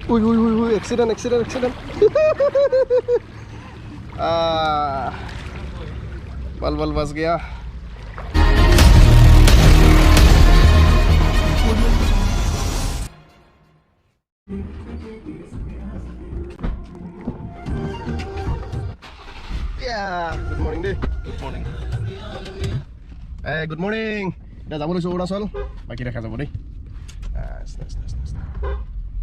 Uy, accident. बल बस गया. Good morning day. Good morning. Good morning. Dah যাব লৈছো অৰুণাচল. বাকি দেখা যাব দেই. Nice.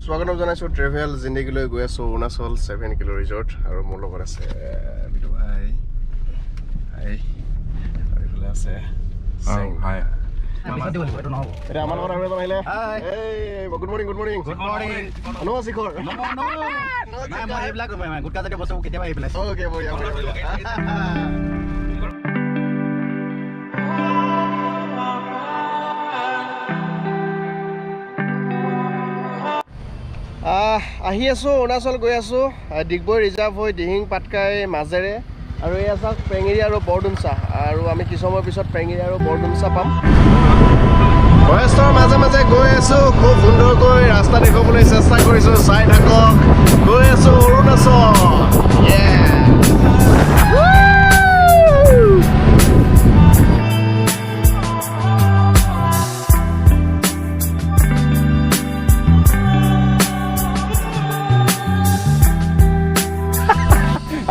স্বাগতম জনাইছো ট্ৰেভেল জিন্দেগীলৈ গৈ আছো অৰুণাচল 7 কিলো ৰিজৰ্ট আৰু মোৰ লগত আছে বিটু ভাই. হাই. আৰু ইফালে আছে হাই এটা আমাৰ লগত আৰু এজন আহিলে. গুড মৰ্নিং নমস্কাৰ শিখৰ. মই এইবিলাক গুটকা জাতীয় বস্তু কেতিয়াবা আহি পেলাই ওকে বঢ়িয়া. আহি আছো অৰুণাচল গৈ আছো ডিগবৈ ৰিজাৰ্ভ হৈ দিহিং পাটকাই মাজেৰে আৰু এই আছে পেঙেৰি আৰু বৰডুমচা আৰু আমি কিছু সময় পিছত পেঙেৰি আৰু বৰডুমচা পাম. ফৰেষ্টৰ মাজে গৈ আছো খুব সুন্দৰকৈ ৰাস্তা দেখুৱাবলৈ চেষ্টা কৰিছো. চাই থাকক গৈ আছো অৰুণাচল.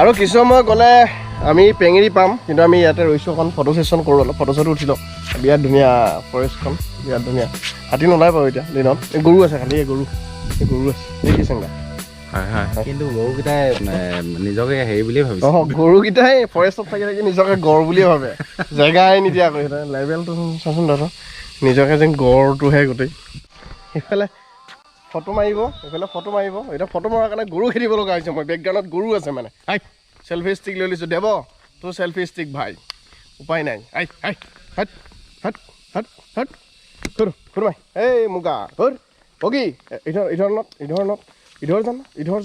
আৰু কিছু সময় গ'লে আমি পেঙেৰি পাম, কিন্তু আমি ইয়াতে ৰৈছোঁ এখন ফটো ছেশ্যন কৰোঁ. অলপ ফটো চটো উঠি লওঁ. বিৰাট ধুনীয়া ফৰেষ্টখন, বিৰাট ধুনীয়া. হাতী নোলায় বাৰু এতিয়া দিনত. গৰু আছে খালি, গৰু আছে দেখিছে চেংলা. কিন্তু গৰুকেইটাই নিজকে হেৰি বুলিয়ে ভাবিছে. গৰুকেইটাই ফৰেষ্টত থাকি নিজকে গড় বুলিয়ে ভাবে. জেগাই নিদিয়া আকৌ সিহঁতে লেভেলটো চাচোন দাদা, নিজকে যেন গড়টোহে গোটেই. সেইফালে ফটো মাৰিব, এতিয়া ফটো মৰাৰ কাৰণে গৰু খেদিব লগা হৈছে. মই বেকগ্ৰাউণ্ডত গৰু আছে মানে. চেলফি ষ্টিক লৈ লৈছোঁ. দেৱ তোৰ চেলফি ষ্টিক ভাই, উপায় নাই. মাই এই মুগা ঘৰ বগী ইধৰ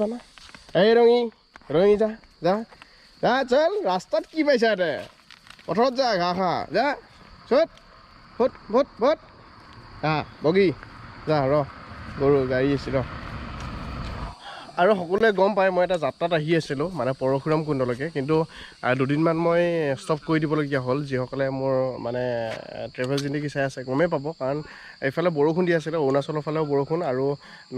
জানা এই ৰঙি যা চল. ৰাস্তাত কি পাইছা ইয়াতে? পথাৰত যা, ঘাঁহ খা যা. ভোট বগী যা. গৰু গাড়ী আছে ৰ. আৰু সকলোৱে গম পায় মই এটা যাত্ৰাত আহি আছিলোঁ, মানে পৰশুৰাম কুণ্ডলৈকে. কিন্তু দুদিনমান মই ষ্টপ কৰি দিবলগীয়া হ'ল. যিসকলে মোৰ মানে ট্ৰেভেল জিন্দেগী চাই আছে গমেই পাব, কাৰণ এইফালে বৰষুণ দি আছিলে, অৰুণাচলৰ ফালেও বৰষুণ আৰু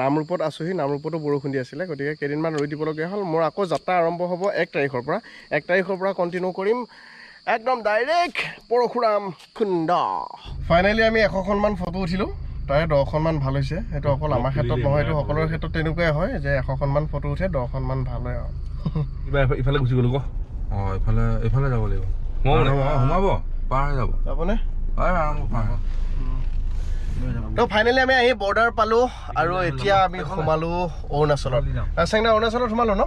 নামৰূপত আছোঁহি, নামৰূপতো বৰষুণ দি আছিলে. গতিকে কেইদিনমান ৰৈ দিবলগীয়া হ'ল. মোৰ আকৌ যাত্ৰা আৰম্ভ হ'ব 1 তাৰিখৰ পৰা. 1 তাৰিখৰ পৰা কণ্টিনিউ কৰিম একদম ডাইৰেক্ট পৰশুৰাম কুণ্ড. ফাইনেলি আমি 100খনমান ফটো উঠিলোঁ, তাৰে 10খনমান ভাল হৈছে. সেইটো অকল আমাৰ ক্ষেত্ৰত নহয়, এইটো সকলোৰে ক্ষেত্ৰত তেনেকুৱাই হয় যে 100খনমান ফটো উঠে 10খনমান ভাল হয় আৰু. ইফালে গুচি গ'লো এইফালে যাব লাগিব. সোমাব পাৰ হৈ যাবনে? তো ফাইনেলি আমি আহি বৰ্ডাৰ পালোঁ আৰু এতিয়া আমি সোমালোঁ অৰুণাচলত. চেংনা অৰুণাচলত সোমালোঁ ন?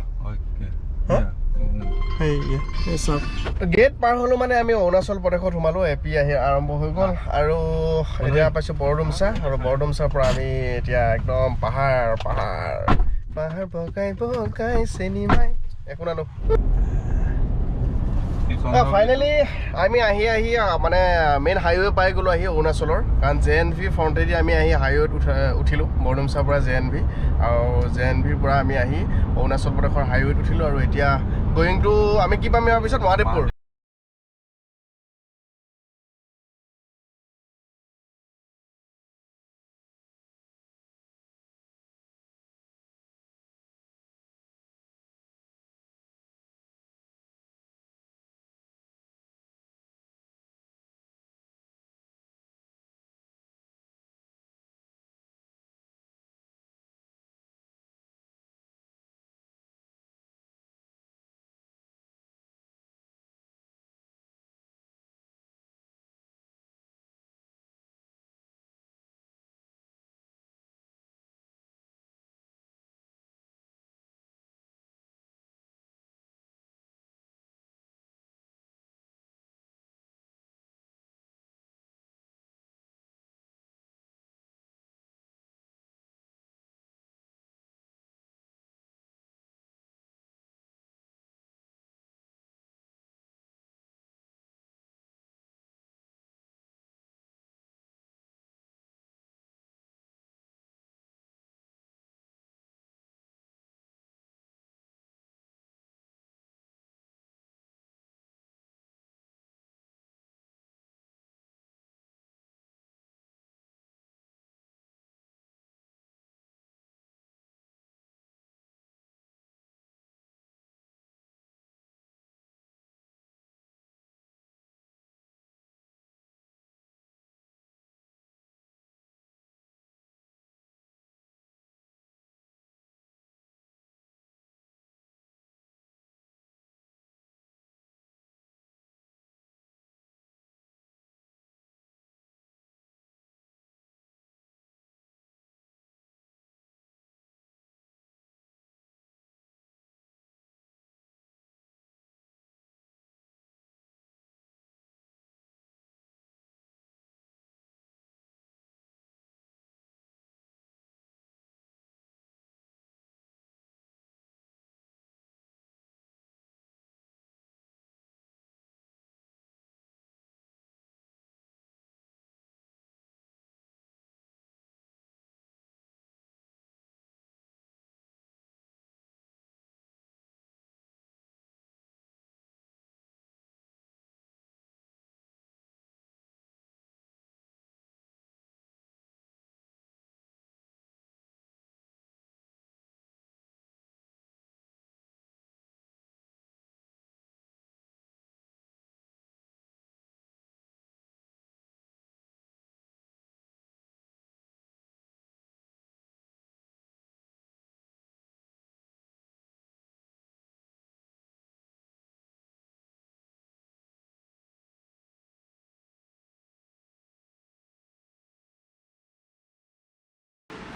গেট পাৰ হ'লোঁ মানে আমি অৰুণাচল প্ৰদেশত সোমালোঁ. এপি আহি আৰম্ভ হৈ গ'ল আৰু এতিয়া পাইছোঁ বৰডুমচা, আৰু বৰডুমচাৰ পৰা আমি এতিয়া একদম পাহাৰ বগাই চেনিমাই একো নানো. ফাইনেলি আমি আহি মানে মেইন হাইৱে পাই গ'লোঁ আহি অৰুণাচলৰ, কাৰণ JNV ফ্ৰণ্টেদি আমি আহি হাইৱেত উঠিলোঁ বৰডুমচাৰ পৰা JNV, আৰু JNVৰ পৰা আমি আহি অৰুণাচল প্ৰদেশৰ হাইৱেত উঠিলোঁ. আৰু এতিয়া গোয়িং টু আমি কি পাম ইয়াৰ পিছত? মহাদেৱপুৰ.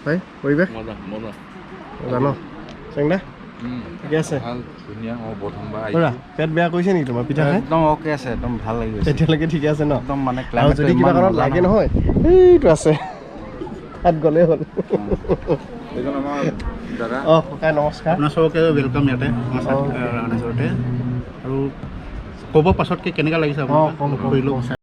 ভাই পৰিৱেশ মজা মজা জানো চেংদা ঠিকে আছে ভাল ধুনীয়া প্ৰথমবাৰ পুৰা পেট বেয়া কৰিছে নেকি তোমাৰ পিঠা খাই একদম অ'কে আছে একদম ভাল লাগি গৈছে এতিয়ালৈকে ঠিকে আছে ন একদম মানে আৰু যদি কিবা কাৰণত লাগে নহয় এইটো আছে তাত গ'লেই হ'ল এইজন আমাৰ দাদা অঁ ককাই নমস্কাৰ আপোনাৰ চবকে ৱেলকাম ইয়াতে আমাৰ ৰাণেশ্বৰতে আৰু ক'ব পাছতকৈ কেনেকুৱা লাগিছে অঁ আপোনাক কম কৰিলোঁ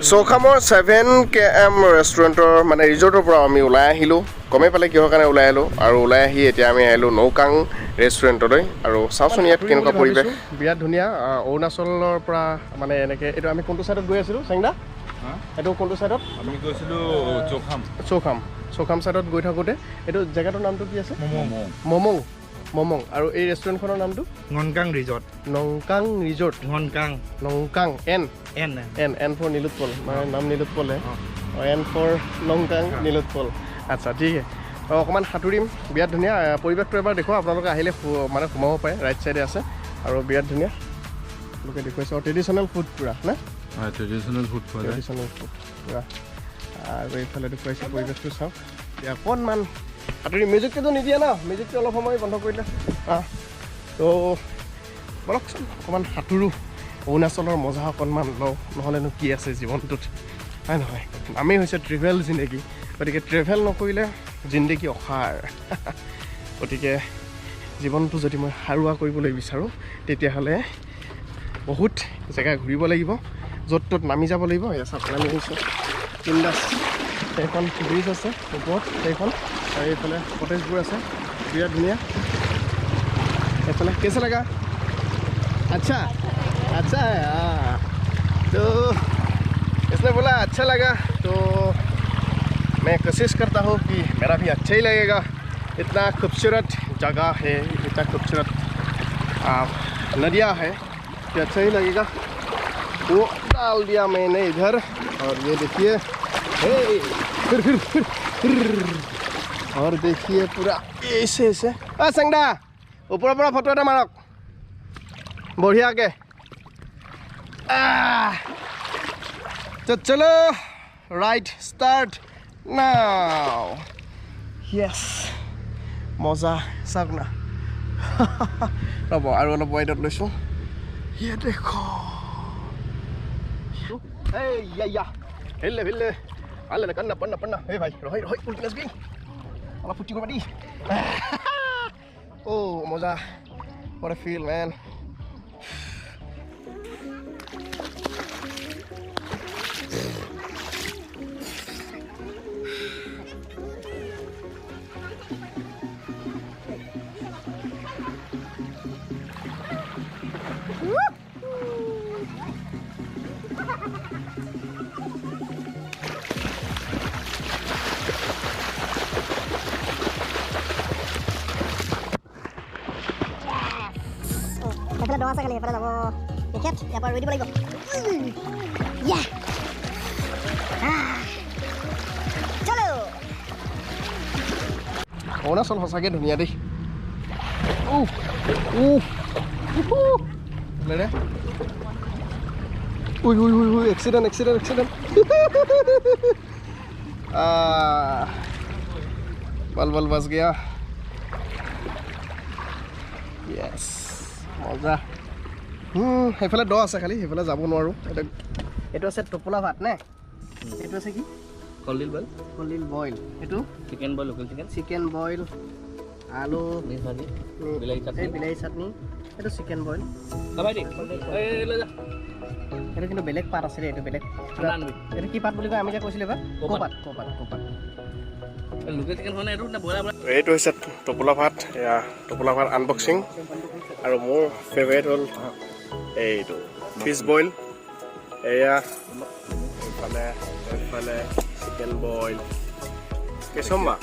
চৌখামৰ 7KM ৰেষ্টুৰেণ্টৰ মানে ৰিজৰ্টৰ পৰা আমি ওলাই আহিলোঁ গমেই পালে কিহৰ কাৰণে ওলাই আহিলোঁ আৰু ওলাই আহি এতিয়া আমি আহিলোঁ নৌকাং ৰেষ্টুৰেণ্টলৈ আৰু চাওঁচোন ইয়াত কেনেকুৱা পৰিৱেশ বিৰাট ধুনীয়া অৰুণাচলৰ পৰা মানে এনেকৈ এইটো আমি কোনটো ছাইডত গৈ আছিলোঁ চেংদা এইটো কোনটো ছাইডত আমি গৈছিলোঁ চৌখাম ছাইডত গৈ থাকোঁতে এইটো জেগাটোৰ নামটো কি আছে মমং আৰু এই ৰেষ্টুৰেণ্টখনৰ নামটো Nongkang resort Nongkang resort Nongkang N for Nilotpal মানে নাম নীলোৎপলে এন ফৰ নংকাং নীলোৎপল আচ্ছা ঠিক অকণমান সাঁতুৰিম বিৰাট ধুনীয়া পৰিৱেশটো এবাৰ দেখুৱাওঁ আপোনালোকে আহিলে মানে সোমাব পাৰে ৰাইট চাইডে আছে আৰু বিৰাট ধুনীয়া লোকে দেখুৱাইছে আৰু ট্ৰেডিশ্যনেল ফুড পূৰা না ট্ৰেডিশ্যনেল ফুড খোৱা যায় ট্ৰেডিশ্যনেল ফুড পূৰা আৰু এইফালে দেখুৱাইছে পৰিৱেশটো চাওক এতিয়া অকণমান সাঁতুৰি মিউজিকটোতো নিদিয়ে ন মিউজিকটো অলপ সময় বন্ধ কৰিলে তো বলকচোন অকণমান সাঁতোৰো অৰুণাচলৰ মজা অকণমান লওঁ নহ'লেনো কি আছে জীৱনটোত হয় নহয় নামেই হৈছে ট্ৰেভেল জিন্দগী গতিকে ট্ৰেভেল নকৰিলে জিন্দগী অসাৰ গতিকে জীৱনটো যদি মই সাৰুৱা কৰিবলৈ বিচাৰোঁ তেতিয়াহ'লে বহুত জেগা ঘূৰিব লাগিব য'ত ত'ত নামি যাব লাগিব এয়া চাওক নামি গৈছোঁ ইণ্ডাছ সেইখন ব্ৰিজ আছে ওপৰত সেইখন আৰু এইফালে কটেজবোৰ আছে বিৰাট ধুনীয়া এইফালে কেছে লগা अच्छा अच्छा है तो इसने बोला अच्छा लगा तो मैं कोशिश करता हूँ कि मेरा भी अच्छा ही लगेगा इतना खूबसूरत जगह है इतना खूबसूरत नदियाँ है कि अच्छा ही लगेगा वो डाल दिया मैंने इधर और ये देखिए फिर और देखिए पूरा ऐसे ऐसे संगडा ऊपर पूरा फोटो এটা মাৰক বঢ়িয়াকে তো চলো ৰাইড স্টাৰ্ট নাও ইয়েস মজা চাওক না ৰ'ব আৰু অলপ ৱাইডত লৈছোঁ ইয়ে দেখো এই ইয়া হেল্লে হেল্লে আলে কান্না পন্না পন্না হে ভাই ৰহৈ ৰহৈ উল্টি নাচবি অলপ ফুটি কৰিব দি ও মজা what a feel man সেইফালে দ আছে খালি সেইফালে যাব তেখেত ইয়াৰ পৰা ৰৈ দিব লাগিব ইয়া চলো অৰুণাচল সঁচাকৈ ধুনীয়া দেই লে উই উই উই উই এক্সিডেণ্ট এক্সিডেণ্ট এক্সিডেণ্ট বল বল বাচ গয়া য়েছ মজা সেইফালে দ আছে খালি সেইফালে যাব নোৱাৰোঁ এইটো আছে টোপোলা ভাত নে এইটো আছে কি কলডিল বইল কলডিল বইল এইটো chicken boil local chicken chicken boil আলু মিক্স ভাজি বিলাহী চাটনি এই বিলাহী চাটনি এইটো চিকেন বইল ভাই দে এই লৈ যা এইটো কিন্তু বেলেগ পাত আছিলে এইটো বেলেগ ঠাণ্ডা আনিবি এইটো কি পাত বুলি কয় আমি যে কৈছিলোঁ এবাৰ কপাত। কপাত কপাত লোকেল চিকেন হোৱা নাই এইটো নে ব্ৰইলাৰ এইটো হৈছে টোপোলা ভাত এয়া টোপোলা ভাত আনবক্সিং আৰু মোৰ ফেভৰেট হ'ল এইটো ফিছ বইল এয়া এইফালে চিকেন বইল কেচম বা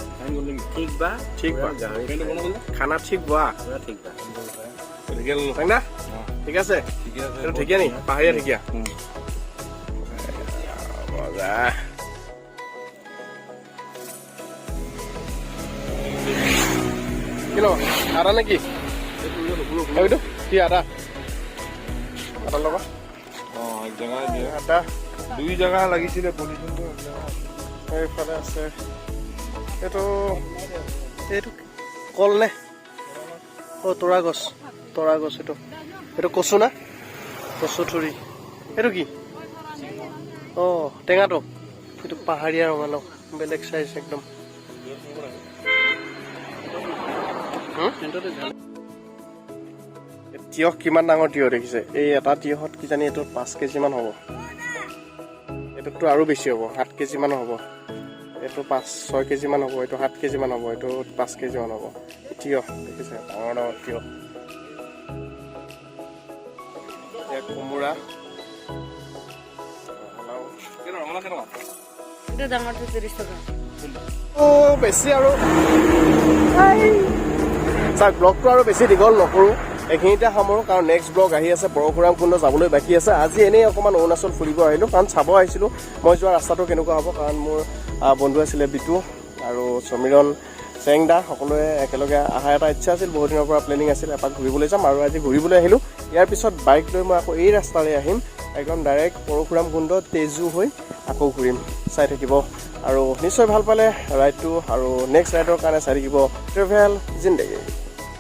ঠিক বা ঠিক বা কিন্তু বনাবলৈ খানা ঠিক বা ঠিক বা হয় না ঠিক আছে এইটো ঢেকীয়া নি পাহাৰীয়া ঢেকীয়া মজা কিলো আদা নেকি এইটো কি আদা আদা ল'বা অঁ এক জেগা দিয়ে আদা দুই জেগা লাগিছিলে পলিথিনটো এইফালে আছে এইটো এইটো কল নে অঁ তৰা গছ এইটো এইটো কচু না কচু থুৰি এইটো কি অঁ টেঙাটো এইটো পাহাৰীয়া ৰঙালাও বেলেগ চাইজ একদম তিয়হ কিমান ডাঙৰ তিয়হ দেখিছে এই এটা তিয়হত কিজানি এইটো 5 কেজিমান হ'ব এইটোতো আৰু বেছি হ'ব 7 কেজিমান হ'ব এইটো 5-6 কেজিমান হ'ব এইটো 7 কেজিমান হ'ব এইটো 5 কেজিমান হ'ব তিয়হ দেখিছে ডাঙৰ ডাঙৰ তিয়হ কোমোৰা এইটো ডাঙৰটো 30 টকা বেছি আৰু চাওক ব্লগটো আৰু বেছি দীঘল নকৰোঁ এইখিনিতে সামৰোঁ কাৰণ নেক্সট ব্লগ আহি আছে পৰশুৰাম কুণ্ড যাবলৈ বাকী আছে আজি এনেই অকণমান অৰুণাচল ফুৰিব আহিলোঁ কাৰণ চাব আহিছিলোঁ মই যোৱা ৰাস্তাটো কেনেকুৱা হ'ব কাৰণ মোৰ বন্ধু আছিলে বিটু আৰু সমীৰণ চেংদা সকলোৱে একেলগে অহাৰ এটা ইচ্ছা আছিল বহুত দিনৰ পৰা প্লেনিং আছিল এপাক ঘূৰিবলৈ যাম আৰু আজি ঘূৰিবলৈ আহিলোঁ ইয়াৰ পিছত বাইক লৈ মই আকৌ এই ৰাস্তাৰে আহিম একদম ডাইৰেক্ট পৰশুৰাম কুণ্ড তেজু হৈ আকৌ ঘূৰিম চাই থাকিব আৰু নিশ্চয় ভাল পালে ৰাইডটো আৰু নেক্সট ৰাইডৰ কাৰণে চাই থাকিব ট্ৰেভেল জিন্দেগী